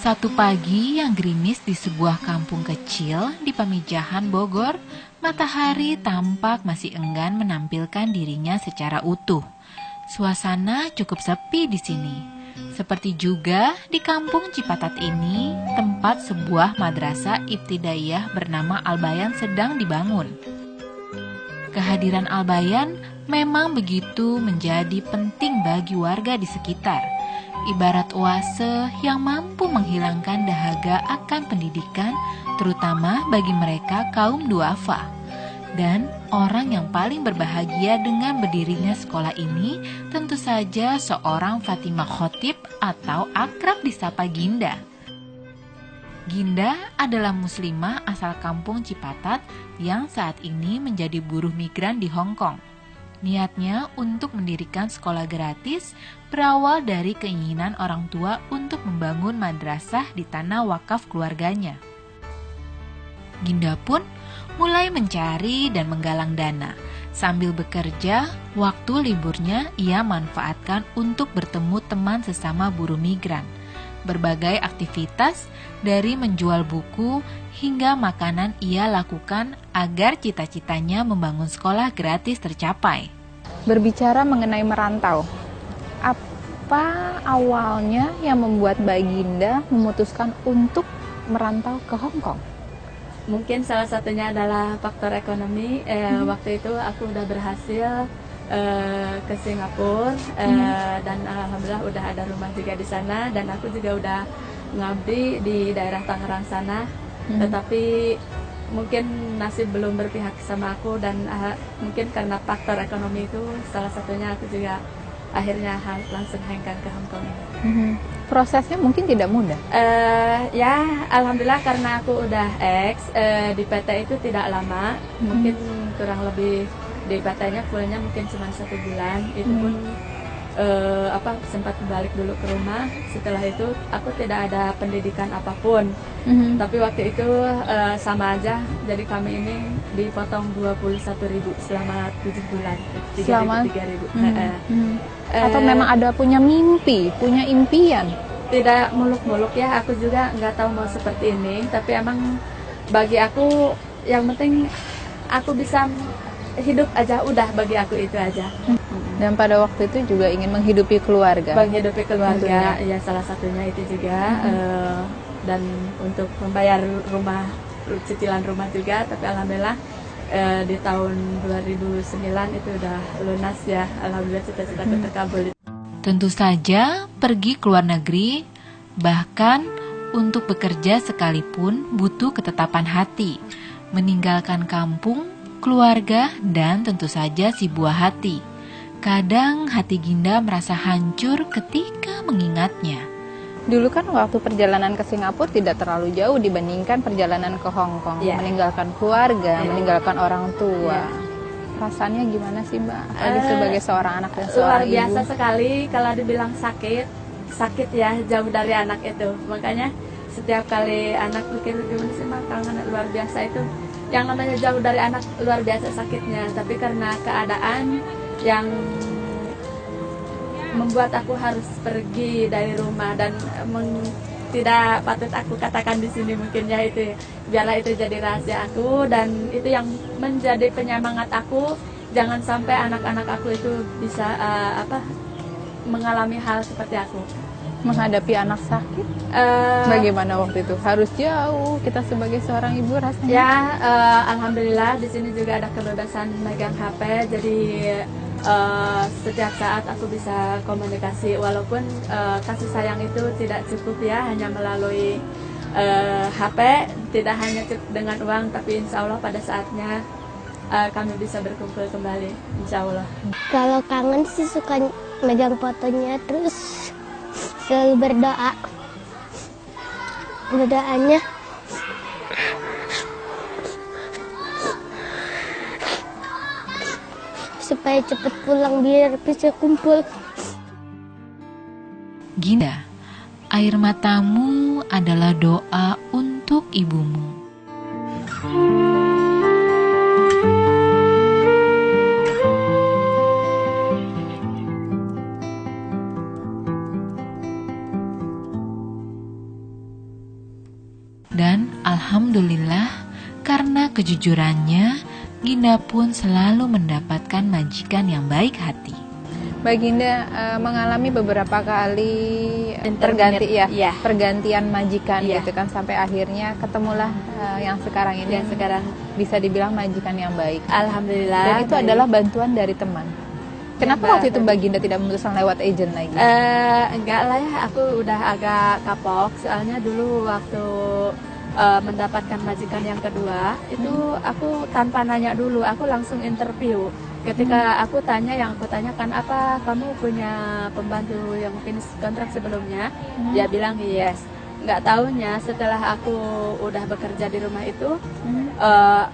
Satu pagi yang gerimis di sebuah kampung kecil di Pamijahan, Bogor, matahari tampak masih enggan menampilkan dirinya secara utuh. Suasana cukup sepi di sini. Seperti juga di kampung Cipatat ini, tempat sebuah madrasah ibtidaiyah bernama Al-Bayan sedang dibangun. Kehadiran Al-Bayan memang begitu menjadi penting bagi warga di sekitar. Ibarat oase yang mampu menghilangkan dahaga akan pendidikan, terutama bagi mereka kaum duafa. Dan orang yang paling berbahagia dengan berdirinya sekolah ini tentu saja seorang Fatimah Khotib atau akrab disapa Ginda. Ginda adalah muslimah asal kampung Cipatat yang saat ini menjadi buruh migran di Hong Kong. Niatnya untuk mendirikan sekolah gratis berawal dari keinginan orang tua untuk membangun madrasah di tanah wakaf keluarganya. Ginda pun mulai mencari dan menggalang dana. Sambil bekerja, waktu liburnya ia manfaatkan untuk bertemu teman sesama buruh migran. Berbagai aktivitas dari menjual buku hingga makanan ia lakukan agar cita-citanya membangun sekolah gratis tercapai. Berbicara mengenai merantau, apa awalnya yang membuat Mbak Ginda memutuskan untuk merantau ke Hong Kong? Mungkin salah satunya adalah faktor ekonomi. Waktu itu aku udah berhasil ke Singapura dan alhamdulillah udah ada rumah juga di sana, dan aku juga udah ngabdi di daerah Tangerang sana. Tetapi mungkin nasib belum berpihak sama aku, dan mungkin karena faktor ekonomi itu salah satunya aku juga akhirnya langsung hengkang ke Hong Kong. Prosesnya mungkin tidak mudah. Ya alhamdulillah karena aku udah di PT itu tidak lama, mungkin kurang lebih di PT-nya fullnya mungkin cuma 1 bulan. Itu pun sempat balik dulu ke rumah. Setelah itu aku tidak ada pendidikan apapun. Tapi waktu itu sama aja. Jadi kami ini dipotong 21.000 selama 7 bulan. 3.000. Atau memang ada punya mimpi, punya impian? Tidak muluk-muluk ya. Aku juga nggak tahu mau seperti ini. Tapi emang bagi aku yang penting aku bisa hidup aja, udah bagi aku itu aja. Dan pada waktu itu juga ingin menghidupi keluarga. Menghidupi keluarga, ya salah satunya itu juga. Dan untuk membayar cicilan rumah juga. Tapi alhamdulillah di tahun 2009 itu udah lunas ya. Alhamdulillah cita-citaku terkabul. Tentu saja pergi ke luar negeri, bahkan untuk bekerja sekalipun butuh ketetapan hati. Meninggalkan kampung, keluarga, dan tentu saja si buah hati. Kadang hati Ginda merasa hancur ketika mengingatnya. Dulu kan waktu perjalanan ke Singapura tidak terlalu jauh dibandingkan perjalanan ke Hong Kong. Meninggalkan keluarga, meninggalkan orang tua. Rasanya gimana sih Mbak? Apalagi sebagai seorang anak dan seorang luar ibu. biasa sekali. Kalau dibilang sakit ya, jauh dari anak itu. Makanya setiap kali anak pikir gimana sih Mbak, kangen luar biasa itu. Yang namanya jauh dari anak luar biasa sakitnya. Tapi karena keadaan yang membuat aku harus pergi dari rumah dan tidak patut aku katakan di sini mungkin ya, itu biarlah itu jadi rahasia aku, dan itu yang menjadi penyemangat aku. Jangan sampai anak-anak aku itu bisa mengalami hal seperti aku. Menghadapi anak sakit, bagaimana waktu itu? Harus jauh kita sebagai seorang ibu rasanya? Ya, alhamdulillah di sini juga ada kebebasan megang HP, jadi setiap saat aku bisa komunikasi, walaupun kasih sayang itu tidak cukup ya hanya melalui HP, tidak hanya cukup dengan uang, tapi insya Allah pada saatnya kami bisa berkumpul kembali, insya Allah. Kalau kangen sih suka megang fotonya, terus selalu berdoa. Berdoanya supaya cepat pulang biar bisa kumpul. Ginda, air matamu adalah doa untuk ibumu. kejujurannya, Ginda pun selalu mendapatkan majikan yang baik hati. Mbak Ginda mengalami beberapa kali pergantian majikan gitu kan, sampai akhirnya ketemulah yang sekarang ini, yang sekarang bisa dibilang majikan yang baik. Alhamdulillah. Dan itu adalah bantuan dari teman. Kenapa waktu itu Mbak Ginda tidak memutuskan lewat agent lagi? Enggak lah ya, aku udah agak kapok. Soalnya dulu waktu mendapatkan majikan yang kedua, itu aku tanpa nanya dulu, aku langsung interview. Ketika aku tanya, yang aku tanyakan, apa kamu punya pembantu yang finish kontrak sebelumnya? Dia bilang yes. Nggak taunya setelah aku udah bekerja di rumah itu,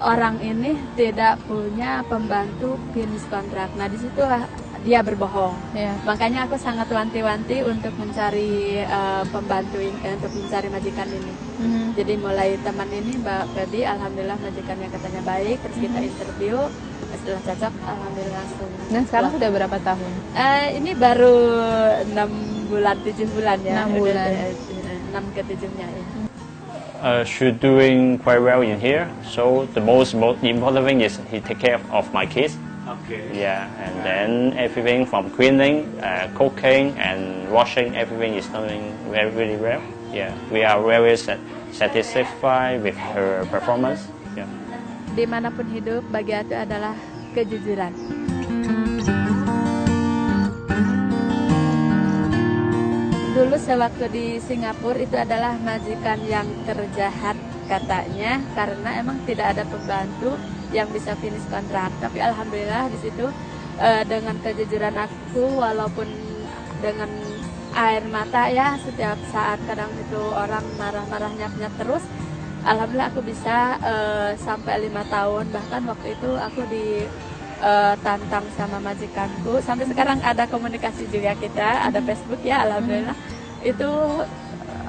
orang ini tidak punya pembantu finish kontrak. Nah disitulah dia berbohong. Makanya aku sangat wanti-wanti untuk mencari pembantu ini, untuk mencari majikan ini. Jadi mulai teman ini Mbak Feby, alhamdulillah majikannya katanya baik, terus kita interview, setelah cocok alhamdulillah langsung. Dan sekarang sudah berapa tahun? Ini baru 6 bulan 7 bulan ya. 6 bulan. 6 ke 7-nya ya. She's doing quite well in here. So the most important thing is he take care of my kids. Okay. Yeah, and then everything from cleaning, cooking, and washing, everything is doing really well. Yeah, we are very satisfied with her performance. Yeah. Dimanapun hidup, bagi aku adalah kejujuran. Dulu sewaktu di Singapura itu adalah majikan yang terjahat katanya, karena emang tidak ada pembantu yang bisa finish kontrak. Tapi alhamdulillah di situ dengan kejujuran aku, walaupun dengan air mata ya setiap saat, kadang itu orang marah-marahnya terus, alhamdulillah aku bisa sampai 5 tahun. Bahkan waktu itu aku tantang sama majikanku, sampai sekarang ada komunikasi juga, kita ada Facebook ya, alhamdulillah. Itu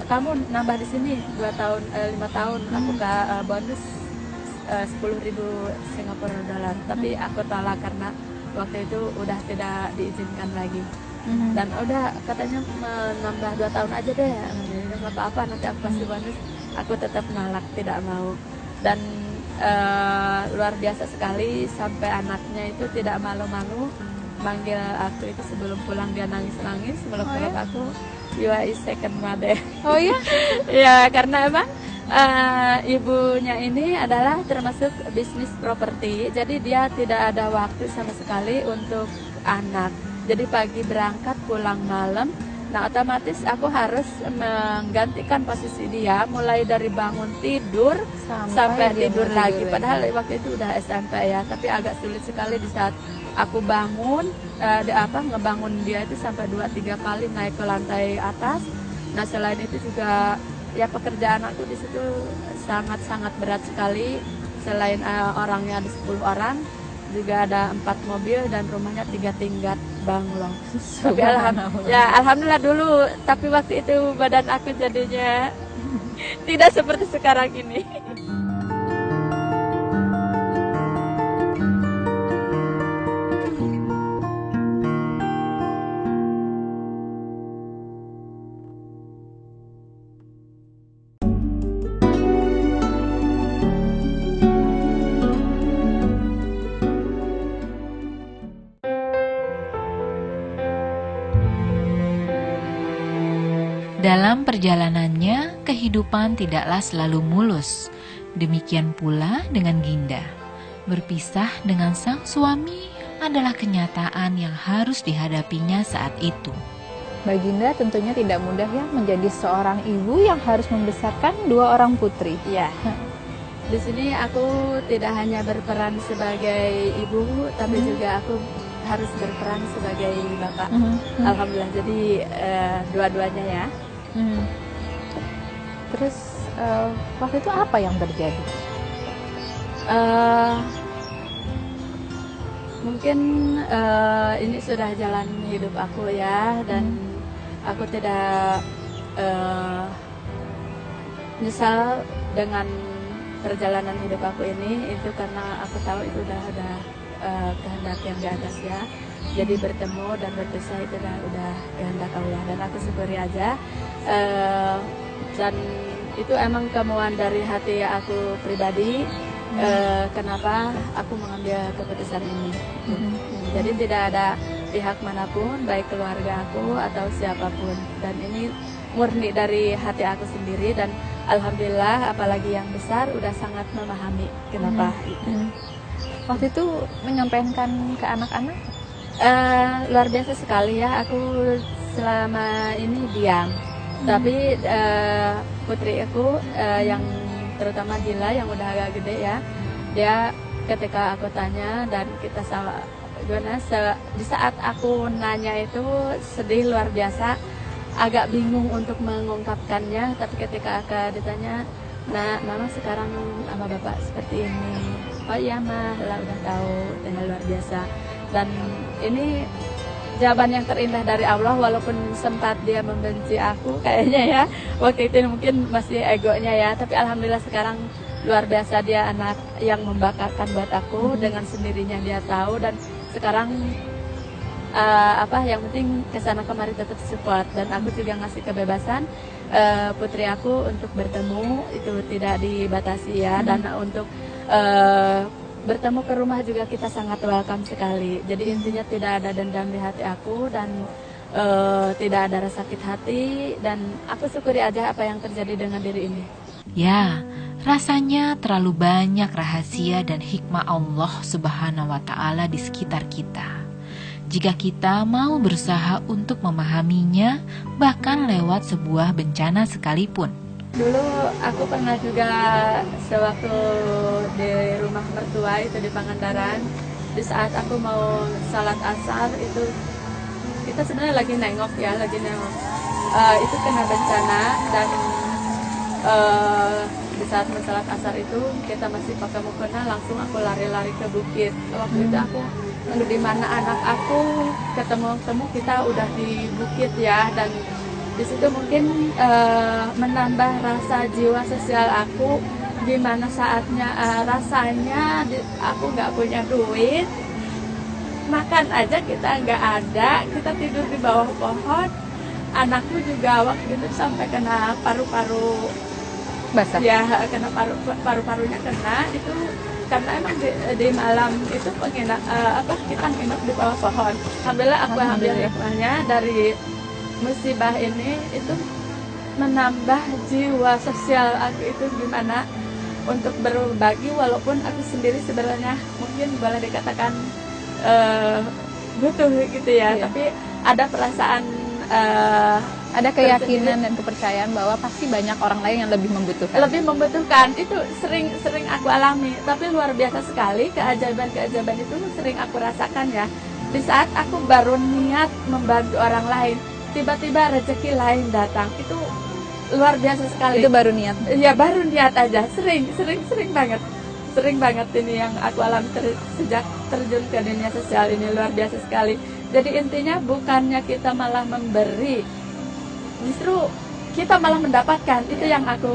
kamu nambah di sini 2 tahun 5 tahun, aku bonus 10.000 Singapura dolar, tapi aku tolak karena waktu itu udah tidak diizinkan lagi. Dan udah katanya menambah 2 tahun aja deh, alhamdulillah nggak apa-apa, nanti aku pasti bonus. Aku tetap nolak, tidak mau. Dan luar biasa sekali, sampai anaknya itu tidak malu-malu manggil aku itu sebelum pulang, dia nangis-nangis meluk-meluk aku, you are his second mother. Oh ya? Ya, karena emang ibunya ini adalah termasuk bisnis properti, jadi dia tidak ada waktu sama sekali untuk anak. Jadi pagi berangkat, pulang malam. Nah otomatis aku harus menggantikan posisi dia, mulai dari bangun tidur sampai tidur lagi. Padahal waktu itu udah SMP ya, tapi agak sulit sekali di saat aku bangun, ngebangun dia itu sampai 2-3 kali naik ke lantai atas. Nah selain itu juga ya pekerjaan aku di situ sangat-sangat berat sekali. Selain orangnya ada 10 orang, juga ada 4 mobil dan rumahnya 3 tingkat banglong. Tapi alhamdulillah dulu, tapi waktu itu badan aku jadinya tidak seperti sekarang ini. Dalam perjalanannya, kehidupan tidaklah selalu mulus. Demikian pula dengan Ginda. Berpisah dengan sang suami adalah kenyataan yang harus dihadapinya saat itu. Mbak Ginda tentunya tidak mudah ya menjadi seorang ibu yang harus membesarkan 2 orang putri. Ya. Di sini aku tidak hanya berperan sebagai ibu, tapi juga aku harus berperan sebagai bapak. Alhamdulillah, jadi dua-duanya ya. Terus waktu itu apa yang terjadi? Mungkin ini sudah jalan hidup aku ya, dan aku tidak menyesal dengan perjalanan hidup aku ini. Itu karena aku tahu itu udah ada kehendak yang di atas ya. Jadi bertemu dan berpisah itu udah kehendak Allah, dan aku syukuri aja. Dan itu emang kemauan dari hati aku pribadi, kenapa aku mengambil keputusan ini. Jadi tidak ada pihak manapun, baik keluarga aku atau siapapun, dan ini murni dari hati aku sendiri, dan alhamdulillah apalagi yang besar udah sangat memahami kenapa. Waktu itu menyampaikan ke anak-anak? Luar biasa sekali ya, aku selama ini diam. Tapi putri aku yang terutama Dila yang udah agak gede ya, dia ketika aku tanya dan kita sama gimana di saat aku nanya itu sedih luar biasa, agak bingung untuk mengungkapkannya, tapi ketika aku ditanya, nah mama sekarang sama bapak seperti ini, oh iya mah lah udah tahu, dengan luar biasa. Dan ini jawaban yang terindah dari Allah, walaupun sempat dia membenci aku kayaknya ya, waktu itu mungkin masih egonya ya, tapi alhamdulillah sekarang luar biasa, dia anak yang membanggakan buat aku, dengan sendirinya dia tahu, dan sekarang yang penting kesana kemari tetap support, dan aku juga ngasih kebebasan putri aku untuk bertemu, itu tidak dibatasi ya, dan untuk bertemu ke rumah juga kita sangat welcome sekali. Jadi intinya tidak ada dendam di hati aku, dan tidak ada rasa sakit hati, dan aku syukuri aja apa yang terjadi dengan diri ini. Ya, rasanya terlalu banyak rahasia dan hikmah Allah Subhanahu wa Ta'ala di sekitar kita. Jika kita mau berusaha untuk memahaminya, bahkan lewat sebuah bencana sekalipun. Dulu aku pernah juga sewaktu di rumah mertua itu di Pangandaran, di saat aku mau salat asar itu, kita sebenarnya lagi nengok. Itu kena bencana, dan di saat mensalat asar itu kita masih pakai mukena, langsung aku lari-lari ke bukit. Waktu itu aku di mana anak aku ketemu kita udah di bukit ya, dan di situ mungkin menambah rasa jiwa sosial aku, gimana saatnya rasanya aku nggak punya duit, makan aja kita nggak ada, kita tidur di bawah pohon, anakku juga waktu itu sampai kena paru-paru Basah? Ya, kena paru-parunya kena, itu karena emang di malam itu kita nginep di bawah pohon. Alhamdulillah aku ambil hikmahnya dari musibah ini, itu menambah jiwa sosial aku itu gimana untuk berbagi, walaupun aku sendiri sebenarnya mungkin boleh dikatakan butuh gitu ya, tapi ada perasaan, ada keyakinan dan kepercayaan bahwa pasti banyak orang lain yang lebih membutuhkan. Itu sering aku alami, tapi luar biasa sekali keajaiban itu sering aku rasakan ya. Di saat aku baru niat membantu orang lain, tiba-tiba rezeki lain datang, itu luar biasa sekali. Itu baru niat? Ya baru niat aja, sering banget ini yang aku alami sejak terjun ke dunia sosial ini, luar biasa sekali. Jadi intinya bukannya kita malah memberi, justru kita malah mendapatkan. Itu yang aku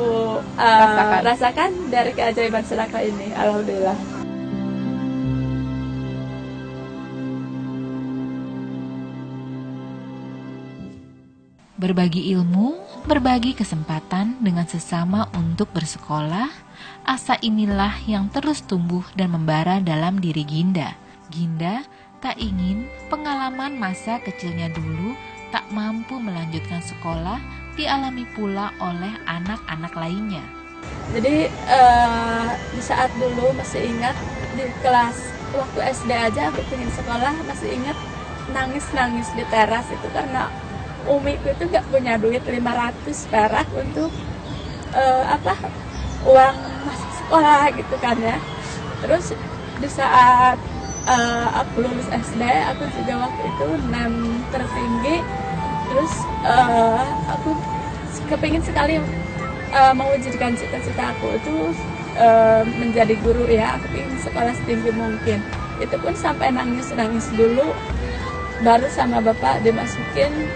rasakan dari keajaiban sedekah ini, alhamdulillah. Berbagi ilmu, berbagi kesempatan dengan sesama untuk bersekolah, asa inilah yang terus tumbuh dan membara dalam diri Ginda. Ginda tak ingin pengalaman masa kecilnya dulu tak mampu melanjutkan sekolah dialami pula oleh anak-anak lainnya. Jadi di saat dulu masih ingat di kelas waktu SD aja aku pengen sekolah, masih ingat nangis di teras itu karena umiku itu nggak punya duit 500 perak untuk uang masuk sekolah gitu kan ya. Terus di saat aku lulus SD, aku juga waktu itu 6 tertinggi. Terus aku kepingin sekali mewujudkan cita-cita aku itu menjadi guru ya. Aku ingin sekolah setinggi mungkin. Itu pun sampai nangis dulu, baru sama bapak dimasukin.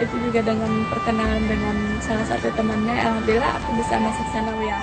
Itu juga dengan perkenalan dengan salah satu temannya, alhamdulillah aku bisa masuk sanawiyah.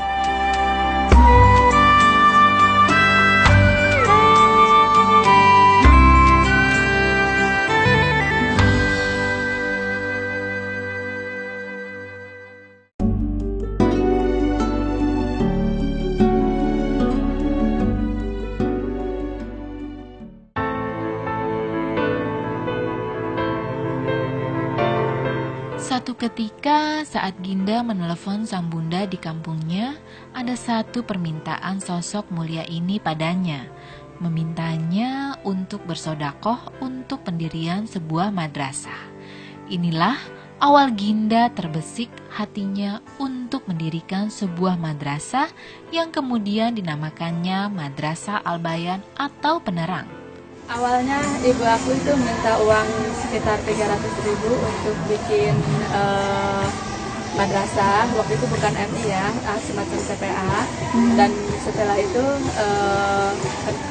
Suatu ketika saat Ginda menelepon sang bunda di kampungnya, ada satu permintaan sosok mulia ini padanya. Memintanya untuk bersodakoh untuk pendirian sebuah madrasah. Inilah awal Ginda terbesik hatinya untuk mendirikan sebuah madrasah yang kemudian dinamakannya Madrasah Al-Bayan atau Penerang. Awalnya ibu aku itu minta uang sekitar 300.000 untuk bikin madrasah. Waktu itu bukan MI ya, semacam TPA. Dan setelah itu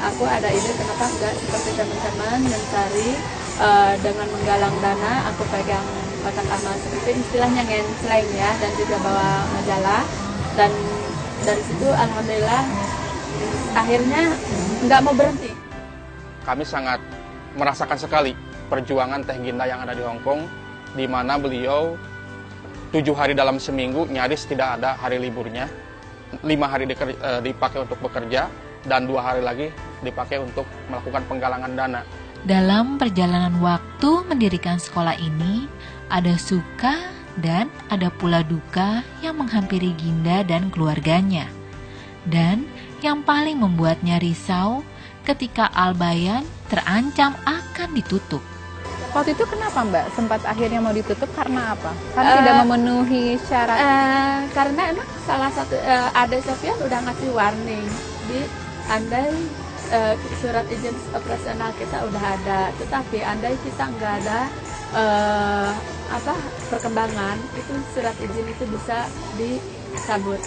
aku ada ide kenapa enggak seperti teman-teman mencari dengan menggalang dana. Aku pegang kotak amal seperti istilahnya ngensleng ya, dan juga bawa majalah. Dan dari situ alhamdulillah akhirnya nggak mau berhenti. Kami sangat merasakan sekali perjuangan Teh Ginda yang ada di Hong Kong, di mana beliau 7 hari dalam seminggu nyaris tidak ada hari liburnya, 5 hari dipakai untuk bekerja, dan 2 hari lagi dipakai untuk melakukan penggalangan dana. Dalam perjalanan waktu mendirikan sekolah ini, ada suka dan ada pula duka yang menghampiri Ginda dan keluarganya. Dan yang paling membuatnya risau ketika Al-Bayan terancam akan ditutup. Waktu itu kenapa Mbak sempat akhirnya mau ditutup karena apa? Kan tidak memenuhi syarat. Karena emang salah satu Ade Sofian udah ngasih warning di andai surat izin operasional kita udah ada, tetapi andai kita nggak ada perkembangan, itu surat izin itu bisa dicabut.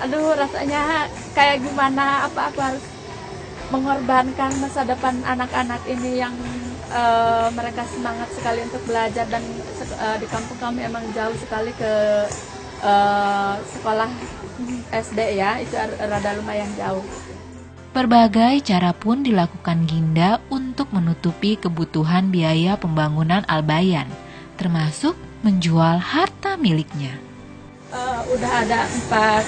Aduh, rasanya kayak gimana? Apa aku harus mengorbankan masa depan anak-anak ini yang mereka semangat sekali untuk belajar, dan di kampung kami emang jauh sekali ke sekolah SD ya, itu rada lumayan jauh. Berbagai cara pun dilakukan Ginda untuk menutupi kebutuhan biaya pembangunan Al-Bayan, termasuk menjual harta miliknya. Udah ada 4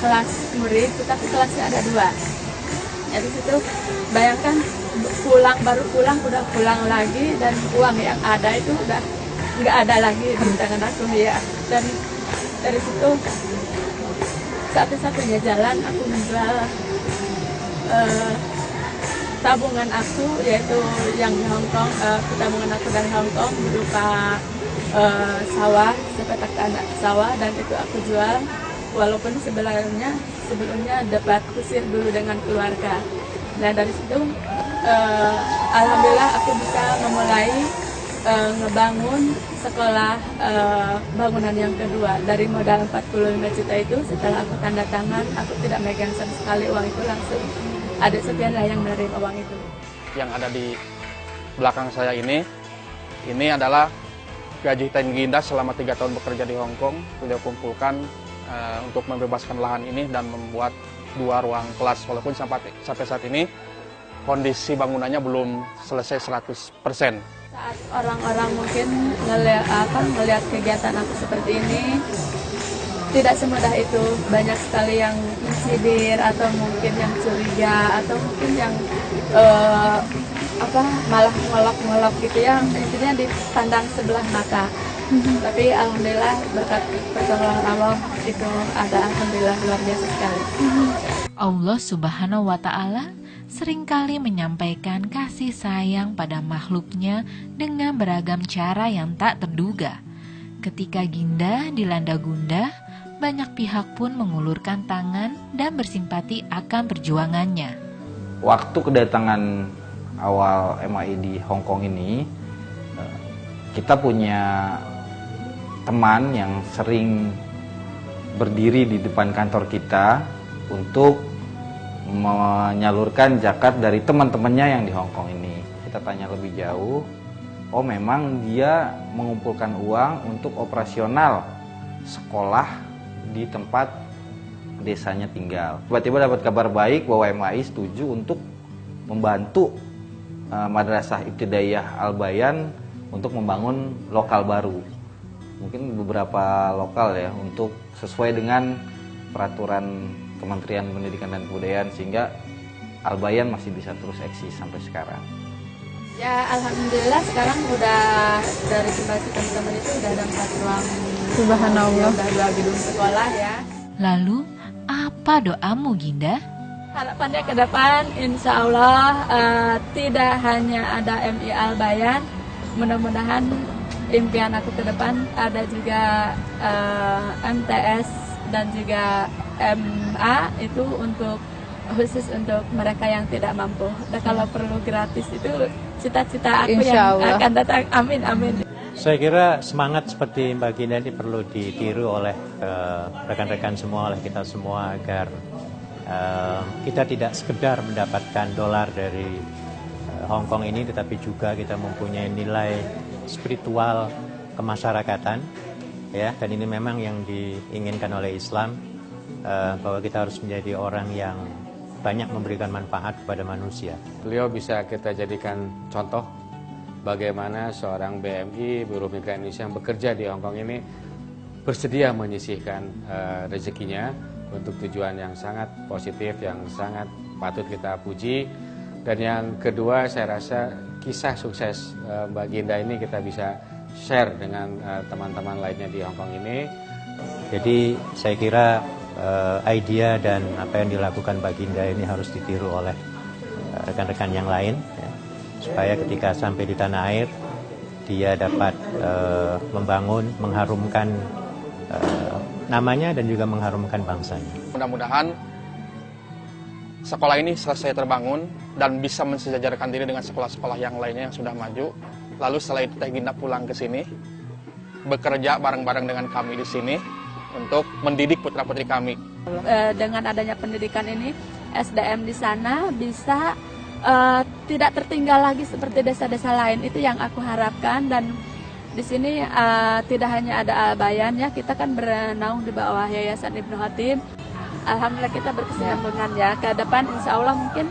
kelas murid, tetapi kelasnya ada 2. Jadi situ bayangkan baru pulang udah pulang lagi, dan uang yang ada itu udah nggak ada lagi di tangan aku ya. Dan dari situ satu-satunya jalan aku menjual tabungan aku, yaitu yang di Hong Kong, tabungan aku dari Hong Kong berupa sawah, sepetak tanah sawah, dan itu aku jual. Walaupun sebelumnya dapat kusir dulu dengan keluarga. Nah dari situ alhamdulillah aku bisa memulai ngebangun sekolah bangunan yang kedua. Dari modal 45 juta itu, setelah aku tanda tangan, aku tidak megang sama sekali uang itu, langsung Ade Sofian lah yang menerima uang itu. Yang ada di belakang saya ini adalah gaji Teh Ginda selama 3 tahun bekerja di Hong Kong. Beliau kumpulkan untuk membebaskan lahan ini dan membuat 2 ruang kelas, walaupun sampai saat ini kondisi bangunannya belum selesai 100%. Saat orang-orang mungkin ngelihat kegiatan aku seperti ini, tidak semudah itu. Banyak sekali yang mencibir, atau mungkin yang curiga, atau mungkin yang malah ngolok-ngolok gitu ya, intinya dipandang sebelah mata. Tapi alhamdulillah berkat pertolongan Allah itu ada, alhamdulillah luar biasa sekali. Allah Subhanahu wa Ta'ala seringkali menyampaikan kasih sayang pada makhluknya dengan beragam cara yang tak terduga. Ketika Ginda dilanda gundah, banyak pihak pun mengulurkan tangan dan bersimpati akan perjuangannya. Waktu kedatangan awal MAI di Hong Kong ini, kita punya teman yang sering berdiri di depan kantor kita untuk menyalurkan zakat dari teman-temannya yang di Hong Kong ini. Kita tanya lebih jauh, oh memang dia mengumpulkan uang untuk operasional sekolah di tempat desanya tinggal. Tiba-tiba dapat kabar baik bahwa MAI setuju untuk membantu Madrasah Ibtidaiyah Al-Bayan untuk membangun lokal baru. Mungkin beberapa lokal ya, untuk sesuai dengan peraturan Kementerian Pendidikan dan Kebudayaan, sehingga Al-Bayan masih bisa terus eksis sampai sekarang. Ya alhamdulillah sekarang udah dari kembali teman-teman itu udah ada 4 ruang. Subhanallah. Udah 2 gedung sekolah ya. Lalu, apa doamu, Ginda? Harapannya ke depan, insya Allah tidak hanya ada MI Al-Bayan, mudah-mudahan impian aku ke depan ada juga MTS dan juga MA itu untuk khusus untuk mereka yang tidak mampu. Dan kalau perlu gratis itu cita-cita aku Insya yang Allah. akan datang. Amin, amin. Saya kira semangat seperti Mbak Ginda ini perlu ditiru oleh rekan-rekan semua, oleh kita semua agar kita tidak sekedar mendapatkan dolar dari Hong Kong ini, tetapi juga kita mempunyai nilai spiritual kemasyarakatan, ya. Dan ini memang yang diinginkan oleh Islam, bahwa kita harus menjadi orang yang banyak memberikan manfaat kepada manusia. Beliau bisa kita jadikan contoh bagaimana seorang BMI, buruh migran Indonesia yang bekerja di Hong Kong ini bersedia menyisihkan rezekinya untuk tujuan yang sangat positif, yang sangat patut kita puji. Dan yang kedua, saya rasa kisah sukses Mbak Ginda ini kita bisa share dengan teman-teman lainnya di Hong Kong ini. Jadi saya kira idea dan apa yang dilakukan Mbak Ginda ini harus ditiru oleh rekan-rekan yang lain, ya, supaya ketika sampai di tanah air dia dapat membangun, mengharumkan namanya dan juga mengharumkan bangsanya. Mudah-mudahan sekolah ini selesai terbangun dan bisa mensejajarkan diri dengan sekolah-sekolah yang lainnya yang sudah maju. Lalu setelah itu Teh Ginda pulang ke sini, bekerja bareng-bareng dengan kami di sini untuk mendidik putra-putri kami. Dengan adanya pendidikan ini, SDM di sana bisa tidak tertinggal lagi seperti desa-desa lain. Itu yang aku harapkan. Dan di sini tidak hanya ada Al-Bayan, ya, kita kan bernaung di bawah Yayasan Ibnu Khatib. Alhamdulillah kita berkesinambungan ya. Ke depan insya Allah mungkin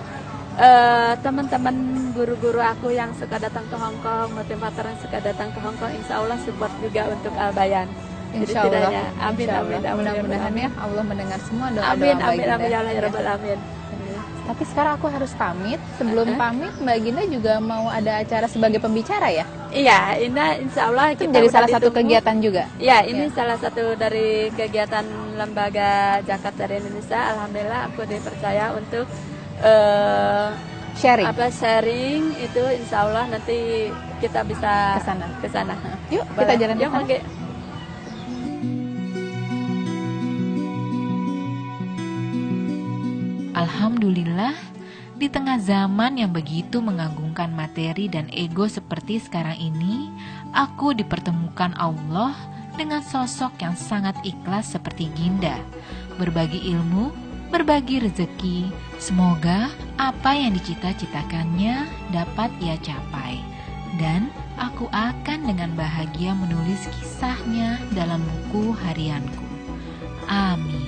teman-teman guru-guru aku yang suka datang ke Hong Kong, motivator yang suka datang ke Hong Kong, insya Allah support juga untuk Al-Bayan. Insya Allah. Amin, Insya amin, Allah. amin, Mudah-mudahan amin. ya Allah mendengar semua doa-doa Amin, Mbak amin, Ginda. amin, ya Allah, ya Rabbal Alamin. Tapi sekarang aku harus pamit. Sebelum pamit, Mbak Ginda juga mau ada acara sebagai pembicara ya? Iya, ini insya Allah Itu kita jadi udah salah satu ditunggu. kegiatan juga? Ya, ini salah satu dari kegiatan Lembaga Zakat dari Indonesia. Alhamdulillah aku dipercaya untuk sharing itu insya Allah nanti kita bisa ke sana. Yuk, kita jalan ke Yuk, sana. oke. Alhamdulillah, di tengah zaman yang begitu mengagungkan materi dan ego seperti sekarang ini, aku dipertemukan Allah dengan sosok yang sangat ikhlas seperti Ginda. Berbagi ilmu, berbagi rezeki, semoga apa yang dicita-citakannya dapat ia capai. Dan aku akan dengan bahagia menulis kisahnya dalam buku harianku. Amin.